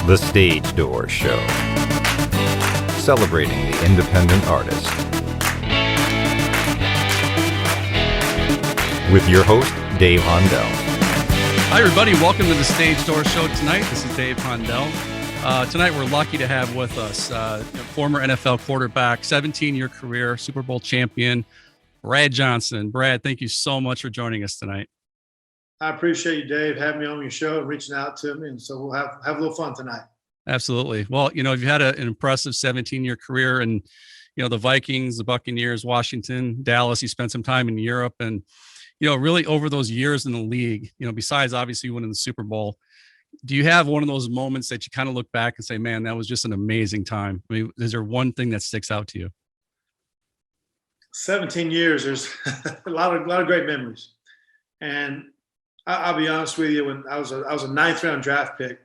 The Stage Door Show, celebrating the independent artist. With your host, Dave Hondell. Hi, everybody. Welcome to the Stage Door Show tonight. This is Dave Hondell. Tonight, we're lucky to have with us former NFL quarterback, 17-year career, Super Bowl champion, Brad Johnson. Brad, thank you so much for joining us tonight. I appreciate you, Dave, having me on your show and reaching out to me. And so we'll have a little fun tonight. Absolutely. Well, you've had an impressive 17-year career and, the Vikings, the Buccaneers, Washington, Dallas. You spent some time in Europe and, really over those years in the league, besides obviously winning the Super Bowl, do you have one of those moments that you kind of look back and say, man, that was just an amazing time? I mean, is there one thing that sticks out to you? 17 years, there's a lot of great memories. And I'll be honest with you, when I was a ninth round draft pick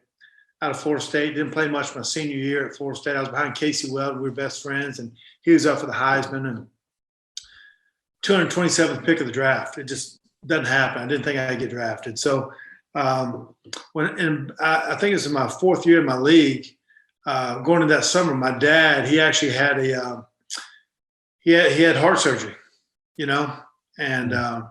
out of Florida State, didn't play much my senior year at Florida State. I was behind Casey Weldon. We were best friends, and he was up for the Heisman and 227th pick of the draft. It just doesn't happen. I didn't think I'd get drafted. So I think it's in my fourth year in my league, going into that summer, my dad, he actually had he had heart surgery, and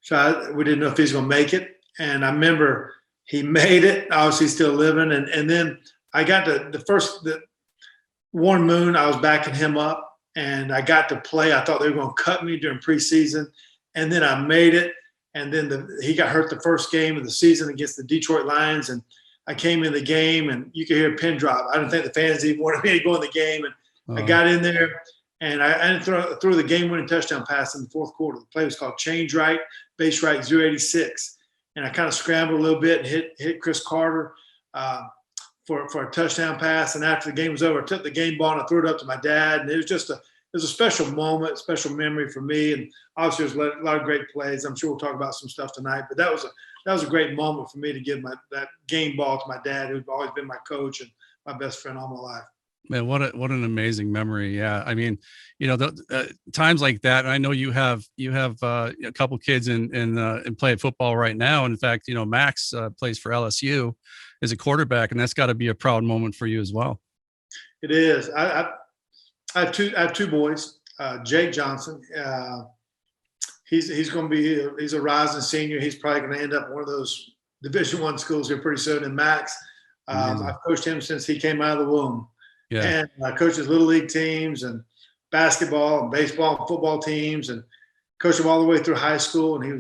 so we didn't know if he was going to make it. And I remember he made it, obviously still living. And then I got the one moon, I was backing him up and I got to play. I thought they were going to cut me during preseason. And then I made it. And then he got hurt the first game of the season against the Detroit Lions. And I came in the game and you could hear a pin drop. I didn't think the fans even wanted me to go in the game. And I got in there. And I threw the game-winning touchdown pass in the fourth quarter. The play was called change right, base right, 086. And I kind of scrambled a little bit and hit Chris Carter for a touchdown pass. And after the game was over, I took the game ball and I threw it up to my dad. And it was a special moment, special memory for me. And obviously there's a lot of great plays. I'm sure we'll talk about some stuff tonight. But that was a great moment for me to give that game ball to my dad, who's always been my coach and my best friend all my life. Man, what an amazing memory. Yeah. I mean, times like that, and I know you have a couple kids and play at football right now. In fact, Max plays for LSU as a quarterback, and that's got to be a proud moment for you as well. It is. I have two boys. Jake Johnson, he's a rising senior. He's probably going to end up in one of those Division I schools here pretty soon. And Max, I've coached him since he came out of the womb. Yeah. And I coached his little league teams and basketball and baseball and football teams and coached him all the way through high school. And he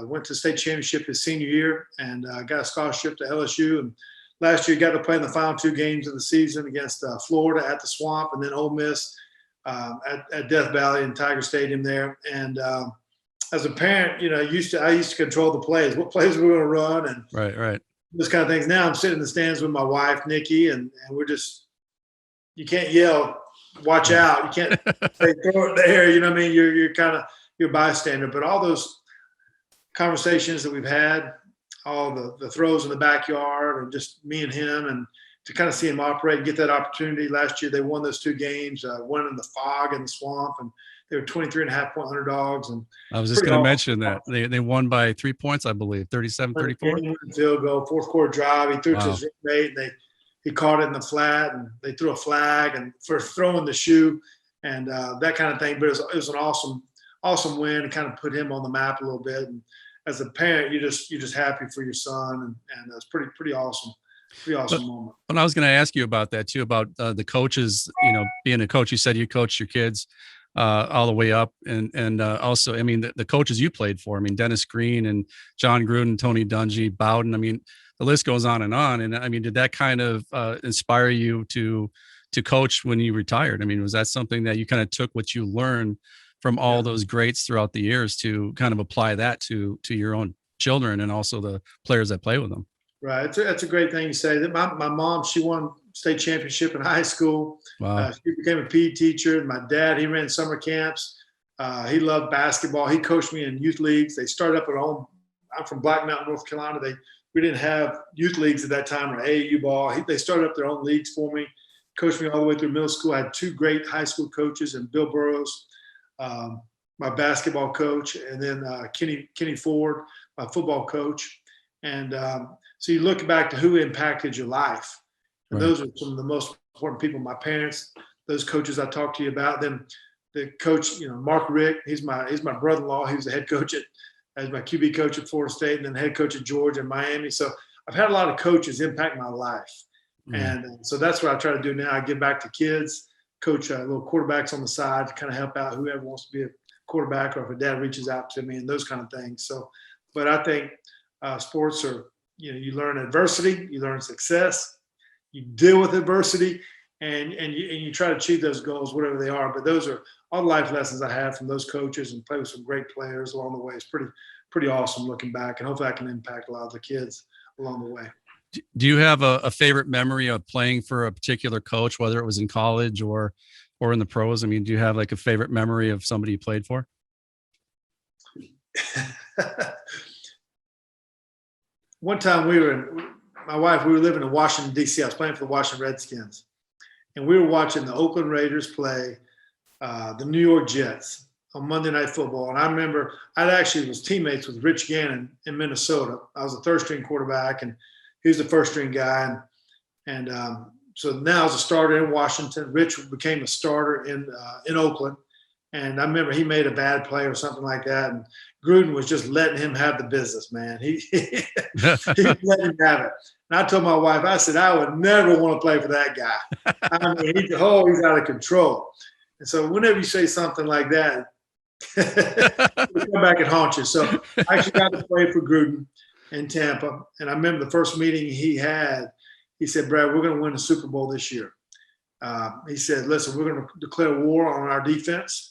went to state championship his senior year and got a scholarship to LSU. And last year he got to play in the final two games of the season against Florida at the Swamp and then Ole Miss at Death Valley and Tiger Stadium there. And as a parent, I used to control the plays, what plays we were going to run and right. Those kind of things. Now I'm sitting in the stands with my wife, Nikki, and we're just – you can't yell, watch out. You can't say, throw it there. You know what I mean? You're kind of your bystander. But all those conversations that we've had, all the throws in the backyard and just me and him, and to kind of see him operate and get that opportunity. Last year they won those two games, one in the fog and the swamp, and they were 23.5-point underdogs. And I was just going to mention that they won by 3 points, I believe, 37-34. Field goal, fourth quarter drive. He threw it to his roommate, and he caught it in the flat, and they threw a flag and for throwing the shoe and that kind of thing. But it was an awesome win and kind of put him on the map a little bit. And as a parent, you're just happy for your son, and it's pretty awesome. Pretty awesome moment. And I was going to ask you about that too, about the coaches. Being a coach, you said you coached your kids all the way up, and also, I mean, the coaches you played for. I mean, Dennis Green and John Gruden, Tony Dungy, Bowden. I mean, the list goes on. And I mean, did that kind of inspire you to coach when you retired? I mean, was that something that you kind of took what you learned from all those greats throughout the years to kind of apply that to your own children and also the players that play with them? Right. That's a great thing to say. That my mom, she won state championship in high school. Wow. She became a PE teacher. My dad, he ran summer camps. He loved basketball. He coached me in youth leagues. They started up at home. I'm from Black Mountain, North Carolina. We didn't have youth leagues at that time or AAU ball. They started up their own leagues for me, coached me all the way through middle school. I had two great high school coaches, and Bill Burrows, my basketball coach, and then Kenny Ford, my football coach. And so you look back to who impacted your life. And Right. those are some of the most important people. My parents, those coaches I talked to you about. Then the coach, Mark Richt, he's my brother-in-law. He was the head coach as my QB coach at Florida State, and then head coach at Georgia and Miami. So I've had a lot of coaches impact my life. Yeah. And so that's what I try to do now. I give back to kids, coach little quarterbacks on the side to kind of help out whoever wants to be a quarterback, or if a dad reaches out to me, and those kind of things. So, but I think sports are, you learn adversity, you learn success, you deal with adversity, and you try to achieve those goals, whatever they are. But those are all the life lessons I have from those coaches, and play with some great players along the way. It's pretty awesome looking back, and hopefully I can impact a lot of the kids along the way. Do you have a favorite memory of playing for a particular coach, whether it was in college or in the pros? I mean, do you have like a favorite memory of somebody you played for? One time my wife, we were living in Washington, D.C. I was playing for the Washington Redskins, and we were watching the Oakland Raiders play the New York Jets on Monday Night Football. And I remember I actually was teammates with Rich Gannon in Minnesota. I was a third string quarterback, and he was the first string guy. And so now as a starter in Washington, Rich became a starter in Oakland. And I remember he made a bad play or something like that, and Gruden was just letting him have the business, man. He let him have it. And I told my wife, I said, I would never want to play for that guy. I mean, he's out of control. And so whenever you say something like that, it'll come back and haunt you. So I actually got to play for Gruden in Tampa. And I remember the first meeting he had, he said, Brad, we're going to win the Super Bowl this year. He said, listen, we're going to declare war on our defense.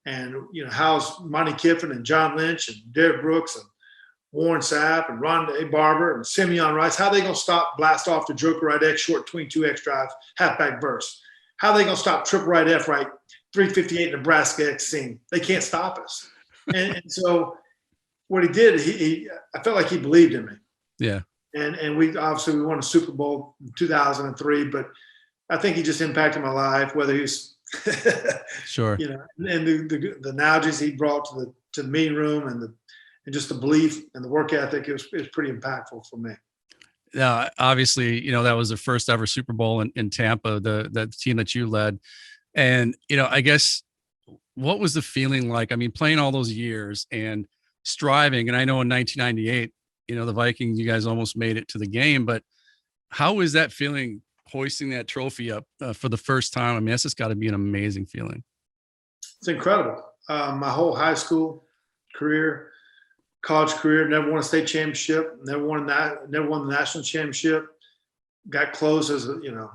And, how's Monty Kiffin and John Lynch and Derek Brooks and Warren Sapp and Rondé Barber and Simeon Rice, how are they going to blast off the Joker right X short between 2X drive, halfback burst? How are they going to stop triple right F right 358 Nebraska X seam? They can't stop us. And so what he did, I felt like he believed in me. Yeah. And we won a Super Bowl in 2003, but I think he just impacted my life, whether he was Sure. And the analogies he brought to the meeting room, and just the belief and the work ethic, it was pretty impactful for me. Yeah, obviously, that was the first ever Super Bowl in Tampa, the team that you led. And, I guess, what was the feeling like? I mean, playing all those years and striving, and I know in 1998, the Vikings, you guys almost made it to the game, but how was that feeling, hoisting that trophy up for the first time? I mean, that's just got to be an amazing feeling. It's incredible. My whole high school career, college career, never won a state championship, never won the national championship. Got close in the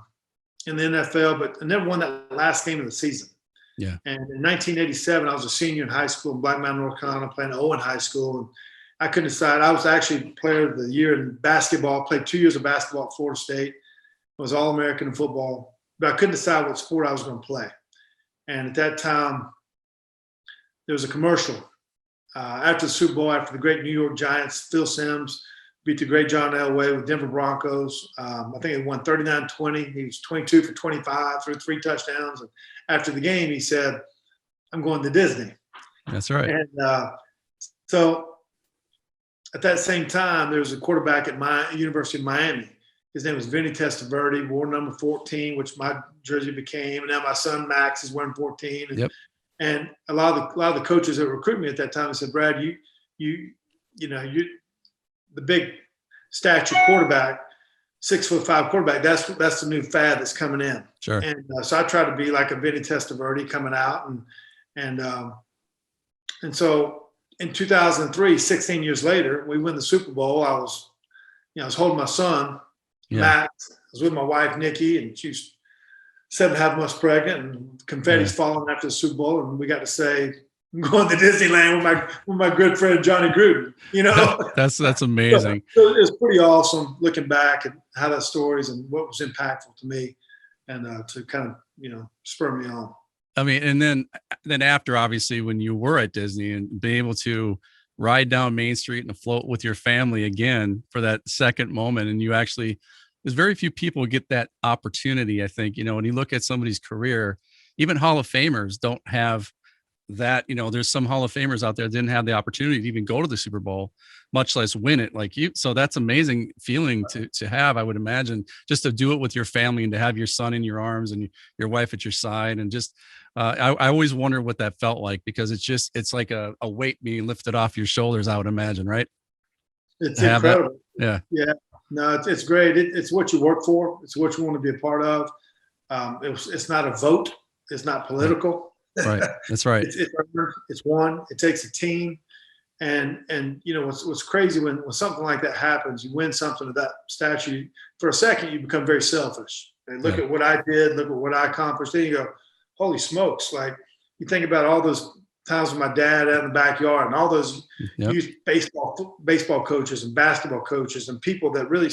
NFL, but I never won that last game of the season. Yeah. And in 1987, I was a senior in high school in Black Mountain, North Carolina, playing Owen High School, and I couldn't decide. I was actually player of the year in basketball. Played 2 years of basketball at Florida State. Was All-American in football, but I couldn't decide what sport I was going to play. And at that time, there was a commercial. After the Super Bowl, after the great New York Giants, Phil Simms beat the great John Elway with Denver Broncos. I think he won 39-20. He was 22 for 25, threw 3 touchdowns. And after the game, he said, I'm going to Disney. That's right. And so at that same time, there was a quarterback at my University of Miami. His name was Vinny Testaverde, wore number 14, which my jersey became. And now my son Max is wearing 14. And, Yep. and a lot of the coaches that recruited me at that time said, Brad, you the big stature quarterback, 6'5" quarterback. That's the new fad that's coming in. Sure. And so I try to be like a Vinny Testaverde coming out, and so in 2003, 16 years later, we win the Super Bowl. I was holding my son. Yeah. Max. I was with my wife, Nikki, and she was 7.5 months pregnant, and confetti's falling after the Super Bowl. And we got to say, I'm going to Disneyland with my good friend, Johnny Gruden, That's amazing. So it was pretty awesome looking back at how that stories and what was impactful to me, and to kind of, spur me on. I mean, and then after, obviously, when you were at Disney and be able to ride down Main Street and float with your family again for that second moment. And there's very few people who get that opportunity. I think, when you look at somebody's career, even Hall of Famers don't have that, there's some Hall of Famers out there that didn't have the opportunity to even go to the Super Bowl, much less win it like you. So that's amazing feeling to have, I would imagine, just to do it with your family and to have your son in your arms and your wife at your side. And just, I always wonder what that felt like, because it's like a weight being lifted off your shoulders, I would imagine, right? It's To have that. incredible. Yeah. Yeah. No, it's great. It's what you work for. It's what you want to be a part of. It's not a vote. It's not political. Right. That's right. It's one. It takes a team. And what's crazy when something like that happens, you win something of that stature, for a second you become very selfish. And look at what I did, look at what I accomplished. Then you go, holy smokes! Like, you think about all those times with my dad out in the backyard and all those youth baseball coaches and basketball coaches and people that really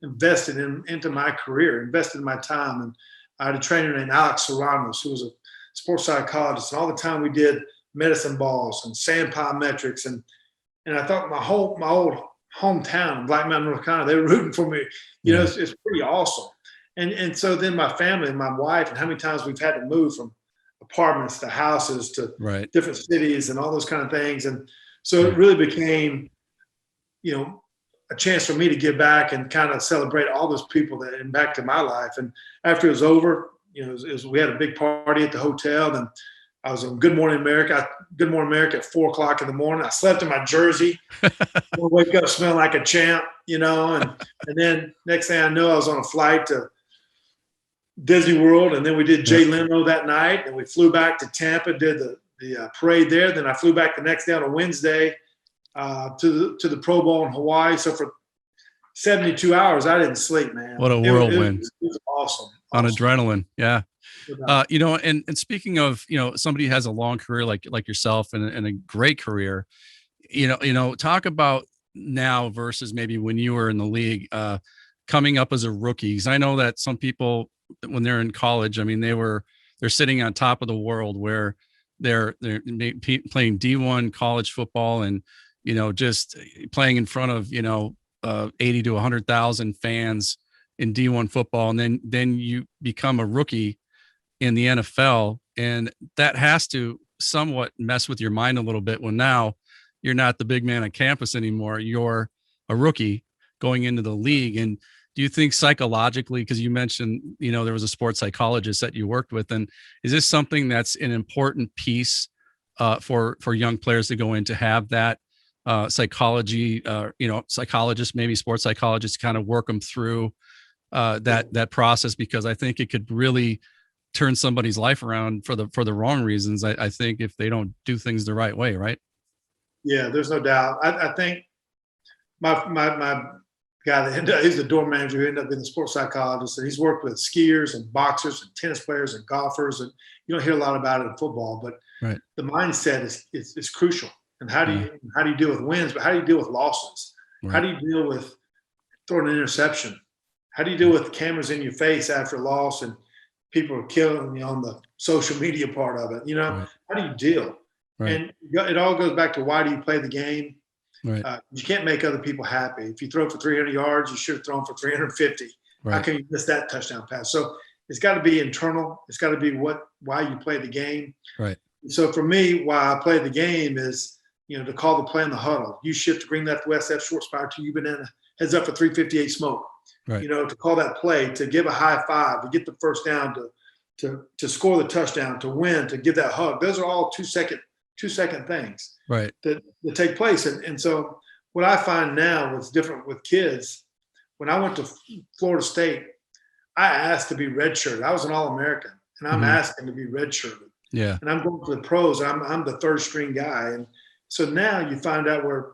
invested into my career, invested in my time. And I had a trainer named Alex Serranos, who was a sports psychologist, and all the time we did medicine balls and sand pile metrics, and I thought my old hometown, Black Mountain, North Carolina, they were rooting for me. It's pretty awesome. And so then my family and my wife, and how many times we've had to move from apartments to houses to different cities and all those kind of things. And so it really became, a chance for me to give back and kind of celebrate all those people that impacted my life. And after it was over, we had a big party at the hotel, and I was on Good Morning America at 4:00 in the morning. I slept in my jersey. Wake up smelling like a champ, and then next thing I know, I was on a flight to Disney World, and then we did Jay Leno that night, and we flew back to Tampa, did the parade there. Then I flew back the next day on a Wednesday to the Pro Bowl in Hawaii. So for 72 hours, I didn't sleep, man. What a whirlwind! It was awesome. On adrenaline, yeah. And speaking of, somebody who has a long career like yourself and a great career, talk about now versus maybe when you were in the league, coming up as a rookie. Because I know that some people, when they're in college, I mean, they're sitting on top of the world, where they're playing D1 college football and, just playing in front of, 80 to 100,000 fans in D1 football. And then you become a rookie in the NFL, and that has to somewhat mess with your mind a little bit when now you're not the big man on campus anymore. You're a rookie going into the league. And do you think psychologically, because you mentioned, there was a sports psychologist that you worked with, and is this something that's an important piece for young players to go in, to have that psychology, psychologists, maybe sports psychologists, kind of work them through that process? Because I think it could really turn somebody's life around for the wrong reasons. I think if they don't do things the right way, right? Yeah, there's no doubt. I think my guy that he's the door manager who ended up being the sports psychologist, and he's worked with skiers and boxers and tennis players and golfers, and you don't hear a lot about it in football, but the mindset is crucial. And how do you deal with wins, but how do you deal with losses? Right. How do you deal with throwing an interception? How do you deal with cameras in your face after a loss and people are killing you on the social media part of it? How do you deal? Right. And it all goes back to, why do you play the game? Right. You can't make other people happy. If you throw for 300 yards, you should have thrown for 350. Right. How can you miss that touchdown pass? So it's got to be internal. It's got to be why you play the game. Right. So for me, why I play the game is, to call the play in the huddle. You shift to green left, west, left, short spire to you banana, heads up for 358 smoke. Right. To call that play, to give a high five, to get the first down, to score the touchdown, to win, to give that hug. Those are all 2 second things, right, that take place. And so what I find now, what's different with kids, when I went to Florida State, I asked to be redshirted. I was an All-American, and I'm asking to be redshirted. Yeah. And I'm going to the pros. I'm the third string guy. And so now you find out where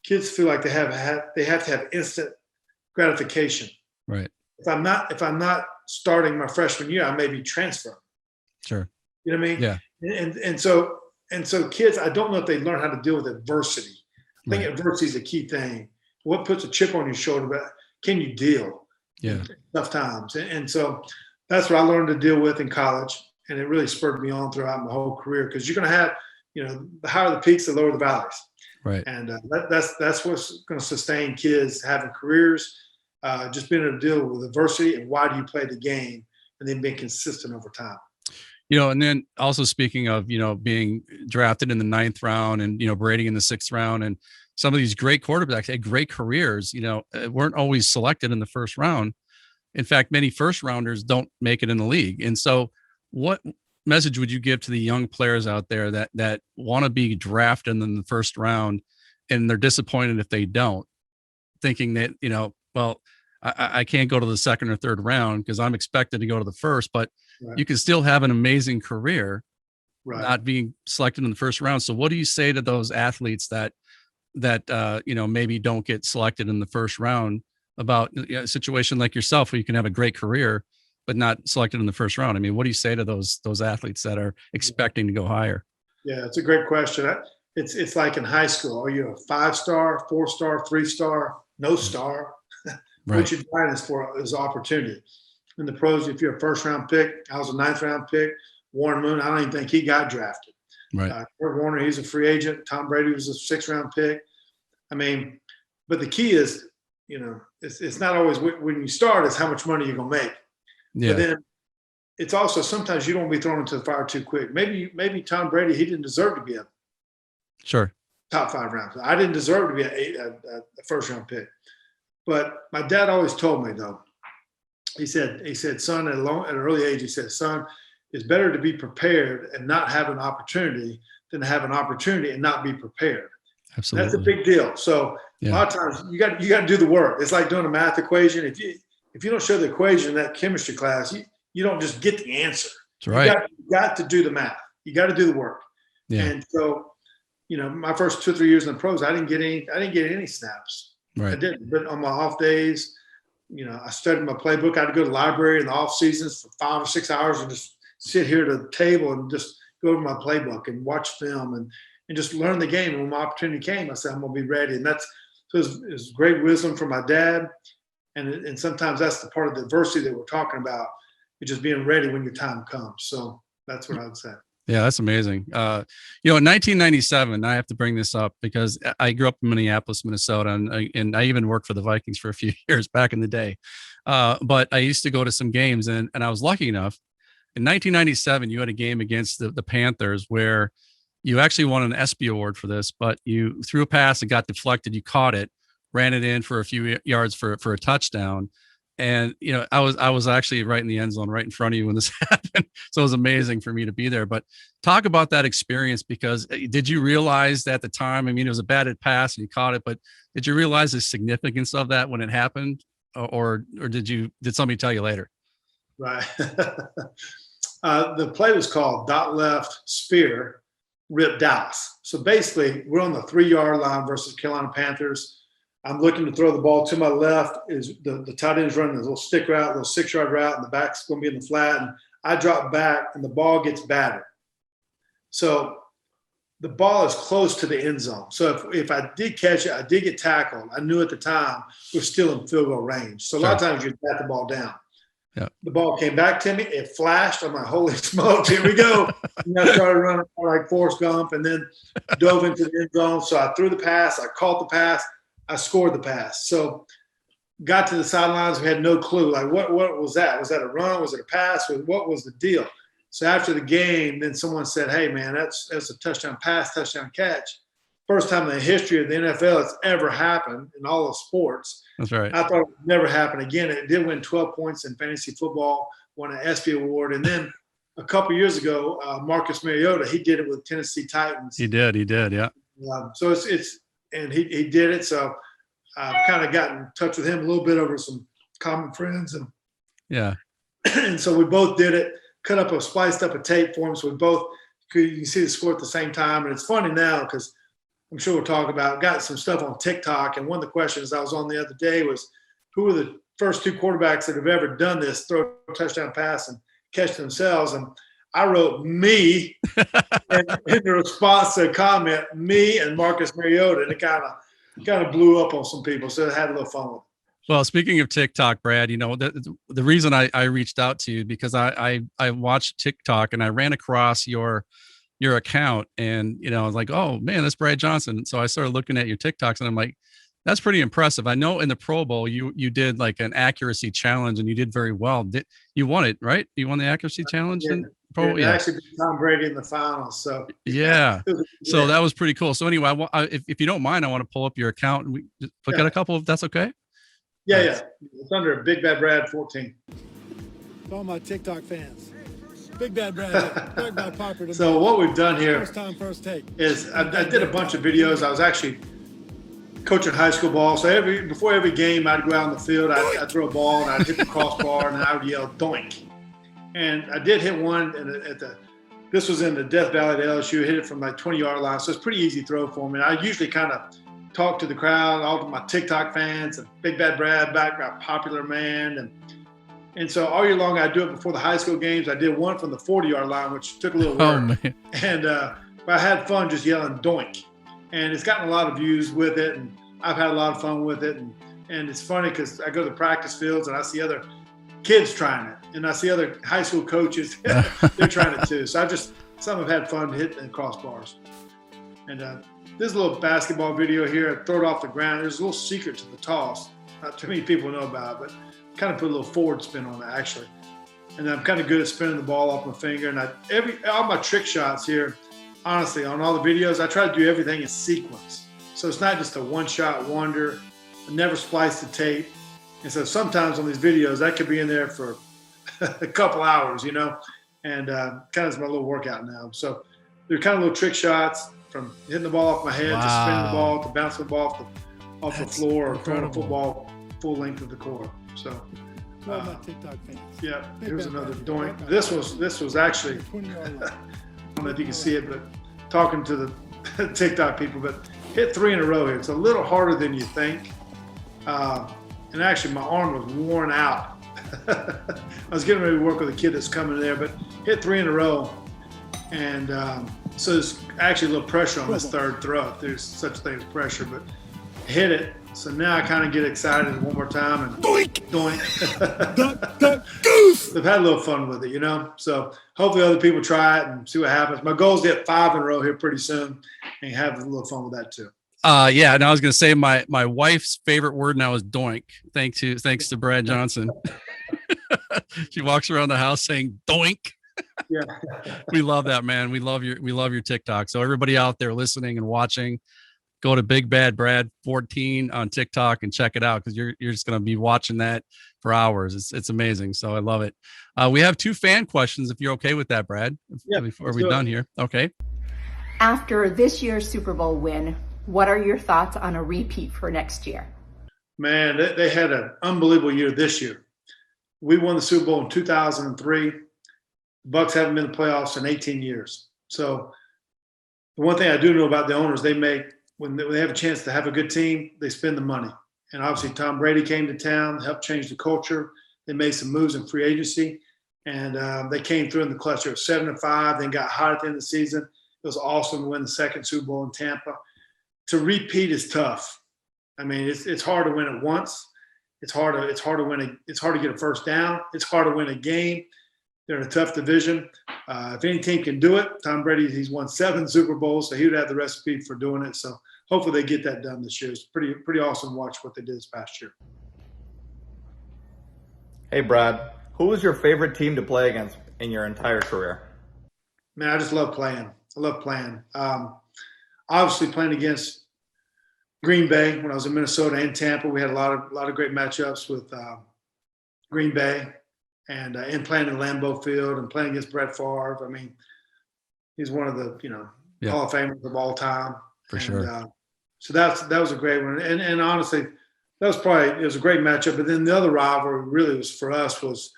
kids feel like they have to have instant gratification. Right. If I'm not starting my freshman year, I may be transferring. Sure. You know what I mean? Yeah. And so kids, I don't know if they learn how to deal with adversity. I think adversity is a key thing. What puts a chip on your shoulder, but can you deal? Yeah. Tough times. And so that's what I learned to deal with in college. And it really spurred me on throughout my whole career, because you're going to have, the higher the peaks, the lower the valleys. Right. And that's what's going to sustain kids having careers, just being able to deal with adversity and why do you play the game, and then being consistent over time. And then also speaking of, being drafted in the 9th round and, Brady in the 6th round, and some of these great quarterbacks had great careers, weren't always selected in the 1st round. In fact, many first rounders don't make it in the league. And so what message would you give to the young players out there that want to be drafted in the 1st round and they're disappointed if they don't, thinking that, well, I can't go to the 2nd or 3rd round because I'm expected to go to the 1st, but Right. you can still have an amazing career, Right. not being selected in the 1st round. So what do you say to those athletes that maybe don't get selected in the 1st round about a situation like yourself where you can have a great career, but not selected in the 1st round? I mean, what do you say to those athletes that are expecting to go higher? Yeah, it's a great question. It's like in high school. Are you a 5-star, 4-star, 3-star, no star? Right. What you're trying is opportunity. In the pros, if you're a 1st round pick, I was a 9th round pick. Warren Moon, I don't even think he got drafted. Right. Kurt Warner, he's a free agent. Tom Brady was a 6th round pick. I mean, but the key is, it's not always when you start, it's how much money you're gonna make. Yeah. But then it's also sometimes you don't be thrown into the fire too quick. Maybe Tom Brady, he didn't deserve to be a Sure. top 5 round. I didn't deserve to be a 1st round pick. But my dad always told me though. He said, son, at an early age, he said, son, it's better to be prepared and not have an opportunity than to have an opportunity and not be prepared. Absolutely. That's a big deal. So a lot of times you got to do the work. It's like doing a math equation. If you don't show the equation in that chemistry class, you don't just get the answer. That's right. You got to do the math. You got to do the work. Yeah. And so, my first 2 or 3 years in the pros, I didn't get any snaps. Right. I didn't. But on my off days, I studied my playbook. I'd go to the library in the off seasons for 5 or 6 hours and just sit here at the table and just go over my playbook and watch film and just learn the game. And when my opportunity came, I said, I'm going to be ready. And it was great wisdom from my dad. And sometimes that's the part of the adversity that we're talking about, is just being ready when your time comes. So that's what I would say. Yeah, that's amazing. In 1997, I have to bring this up because I grew up in Minneapolis, Minnesota, and I even worked for the Vikings for a few years back in the day. But I used to go to some games, and I was lucky enough. In 1997, you had a game against the Panthers where you actually won an ESPY award for this, but you threw a pass and got deflected. You caught it, ran it in for a few yards for a touchdown. And, I was actually right in the end zone, right in front of you when this happened. So it was amazing for me to be there. But talk about that experience, because did you realize at the time, I mean, it was a batted pass and you caught it, but did you realize the significance of that when it happened? Or did somebody tell you later? Right. The play was called dot left spear, rip Dallas. So basically we're on the 3-yard line versus Carolina Panthers. I'm looking to throw the ball to my left. Is the tight end is running a little stick route, a little 6-yard route, and the back's going to be in the flat. And I drop back, and the ball gets batted. So the ball is close to the end zone. So if I did catch it, I did get tackled. I knew at the time we're still in field goal range. So a lot of times you bat the ball down. Yeah. The ball came back to me. It flashed. I'm like, holy smokes, here we go. And I started running like Forrest Gump and then dove into the end zone. So I threw the pass. I caught the pass. I scored the pass. So got to the sidelines. We had no clue. Like, what was that? Was that a run? Was it a pass? What was the deal? So after the game, then someone said, hey, man, that's a touchdown pass, touchdown catch. First time in the history of the NFL it's ever happened in all of sports. That's right. I thought it would never happen again. It did win 12 points in fantasy football, won an ESPY award. And then a couple years ago, Marcus Mariota, he did it with Tennessee Titans. He did, yeah. So and he did it. So I've kind of gotten in touch with him a little bit over some common friends. And yeah. And so we both did it, spliced up a tape for him. So we both, you can see the score at the same time. And it's funny now because I'm sure we'll talk about, got some stuff on TikTok. And one of the questions I was on the other day was, who are the first 2 quarterbacks that have ever done this, throw a touchdown pass and catch themselves? And I wrote me and in the response to a comment, me and Marcus Mariota. And it kind of blew up on some people. So I had a little fun with it. Well, speaking of TikTok, Brad, the reason I reached out to you because I watched TikTok and I ran across your account and, I was like, oh man, that's Brad Johnson. So I started looking at your TikToks and I'm like, that's pretty impressive. I know in the Pro Bowl, you did like an accuracy challenge and you did very well. You won it, right? You won the accuracy challenge in Pro, And yeah. actually beat Tom Brady in the finals. So Yeah. So yeah. that was pretty cool. So anyway, if you don't mind, I want to pull up your account and we just look at a couple, if that's okay. Yeah, Nice. yeah. It's under Big Bad Brad 14. All my TikTok fans. Big Bad Brad. Very popular. So what we've done here First time, first take. is I did a bunch of videos. I was actually coaching high school ball. So before every game, I'd go out on the field, I'd throw a ball, and I'd hit the crossbar, and I would yell doink. And I did hit one this was in the Death Valley at LSU, hit it from like 20-yard line. So it's a pretty easy throw for me. And I usually kind of talk to the crowd, all of my TikTok fans, and Big Bad Brad, background popular man. And so all year long, I do it before the high school games. I did one from the 40-yard line, which took a little work. Oh, man. And but I had fun just yelling doink. And it's gotten a lot of views with it. And I've had a lot of fun with it. And it's funny because I go to the practice fields and I see other kids trying it. And I see other high school coaches, they're trying it too. So some have had fun hitting crossbars. And this little basketball video here, I throw it off the ground. There's a little secret to the toss. Not too many people know about it, but kind of put a little forward spin on it actually. And I'm kind of good at spinning the ball off my finger. And all my trick shots here, honestly, on all the videos, I try to do everything in sequence. So it's not just a one-shot wonder. I never splice the tape. And so sometimes on these videos, that could be in there for a couple hours, and kind of is my little workout now. So they're kind of little trick shots from hitting the ball off my head to spinning the ball to bouncing the ball off the floor or throwing a football full length of the court. So All my TikTok fans. yeah, Big here's Bad another Brad. doink. This was actually, 20-yard line. I don't know if you can see it, but talking to the TikTok people, but hit 3 in a row here. It's a little harder than you think. And actually my arm was worn out. I was getting ready to work with a kid that's coming there, but hit 3 in a row. And so there's actually a little pressure on this third throw, if there's such a thing as pressure, but hit it. So now I kind of get excited one more time and doink, doink. Goose. They've had a little fun with it, So hopefully other people try it and see what happens. My goal is to hit 5 in a row here pretty soon and have a little fun with that too. Yeah, and I was gonna say my wife's favorite word now is doink. Thanks to Brad Johnson. She walks around the house saying doink. Yeah. We love that, man. We love your TikTok. So everybody out there listening and watching, go to Big Bad Brad 14 on TikTok and check it out because you're just gonna be watching that for hours. It's amazing. So I love it. We have 2 fan questions if you're okay with that, Brad. Before we're done here. Okay. After this year's Super Bowl win, what are your thoughts on a repeat for next year? Man, they had an unbelievable year this year. We won the Super Bowl in 2003. The Bucs haven't been in the playoffs in 18 years. So the one thing I do know about the owners, when they have a chance to have a good team, they spend the money. And obviously Tom Brady came to town, helped change the culture. They made some moves in free agency, and they came through in the clutch. They were 7-5, then got hot at the end of the season. It was awesome to win the second Super Bowl in Tampa. To repeat is tough. I mean, it's hard to win it once. It's hard to get a first down. It's hard to win a game. They're in a tough division. If any team can do it, Tom Brady, he's won 7 Super Bowls, so he would have the recipe for doing it. So hopefully they get that done this year. It's pretty awesome to watch what they did this past year. Hey, Brad, who was your favorite team to play against in your entire career? Man, I just love playing. I love playing. Obviously playing against Green Bay when I was in Minnesota and Tampa, we had a lot of great matchups with Green Bay, and playing in Lambeau Field and playing against Brett Favre. I mean, he's one of the Hall of Famers of all time For sure. So that was a great one, and honestly, it was a great matchup. But then the other rivalry really was for us was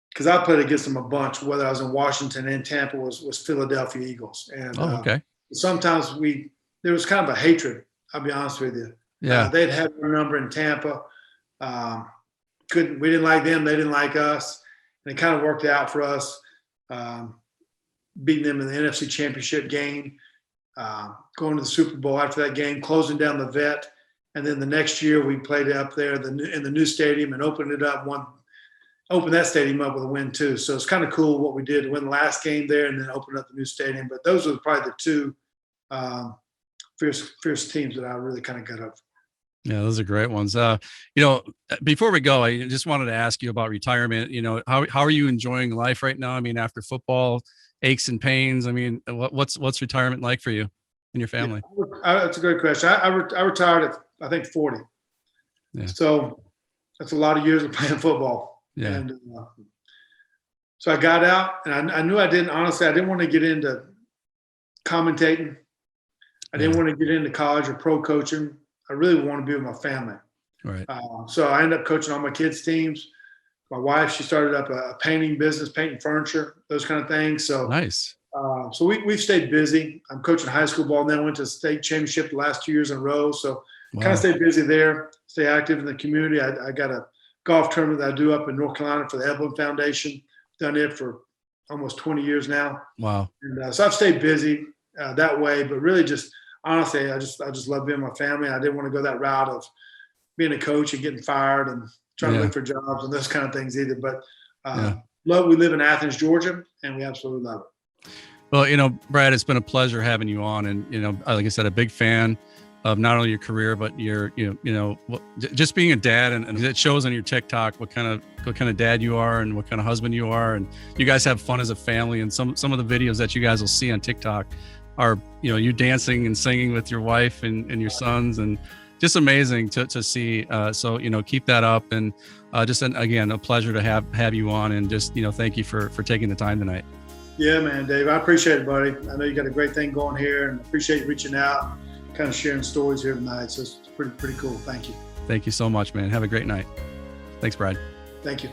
because I played against them a bunch, whether I was in Washington and Tampa, was Philadelphia Eagles, and okay. Sometimes there was kind of a hatred. I'll be honest with you. Yeah. They'd had their number in Tampa. We didn't like them. They didn't like us. And it kind of worked out for us, beating them in the NFC Championship game, going to the Super Bowl after that game, closing down the vet. And then the next year we played up there in the new stadium and opened that stadium up with a win too. So it's kind of cool what we did to win the last game there and then open up the new stadium. But those were probably the 2 fierce teams that I really kind of got up. Yeah, those are great ones. Before we go, I just wanted to ask you about retirement. How are you enjoying life right now? I mean, after football, aches and pains. I mean, what's retirement like for you and your family? That's a great question. I retired at, I think, 40. Yeah. So that's a lot of years of playing football. Yeah. And so I got out, and I knew I didn't want to get into commentating. I didn't want to get into college or pro coaching. I really want to be with my family. Right. So I ended up coaching all my kids' teams. My wife, she started up a painting business, painting furniture, those kind of things. So Nice. So we've stayed busy. I'm coaching high school ball, and then I went to the state championship the last 2 years in a row. So kind of stay busy there, stay active in the community. I got a golf tournament that I do up in North Carolina for the Evelyn Foundation. Done it for almost 20 years now. Wow. And so I've stayed busy that way, but really just honestly, I just love being with my family. I didn't want to go that route of being a coach and getting fired and trying to look for jobs and those kind of things either. But we live in Athens, Georgia, and we absolutely love it. Well, Brad, it's been a pleasure having you on, and like I said, a big fan of not only your career but your just being a dad, and it shows on your TikTok what kind of dad you are and what kind of husband you are, and you guys have fun as a family. And some of the videos that you guys will see on TikTok are you dancing and singing with your wife and your sons, and just amazing to see. So keep that up, and again, a pleasure to have you on, and just thank you for taking the time tonight. Yeah, man, Dave, I appreciate it, buddy. I know you got a great thing going here, and appreciate you reaching out, kind of sharing stories here tonight. So it's pretty cool. Thank you. Thank you so much, man. Have a great night. Thanks, Brad. Thank you.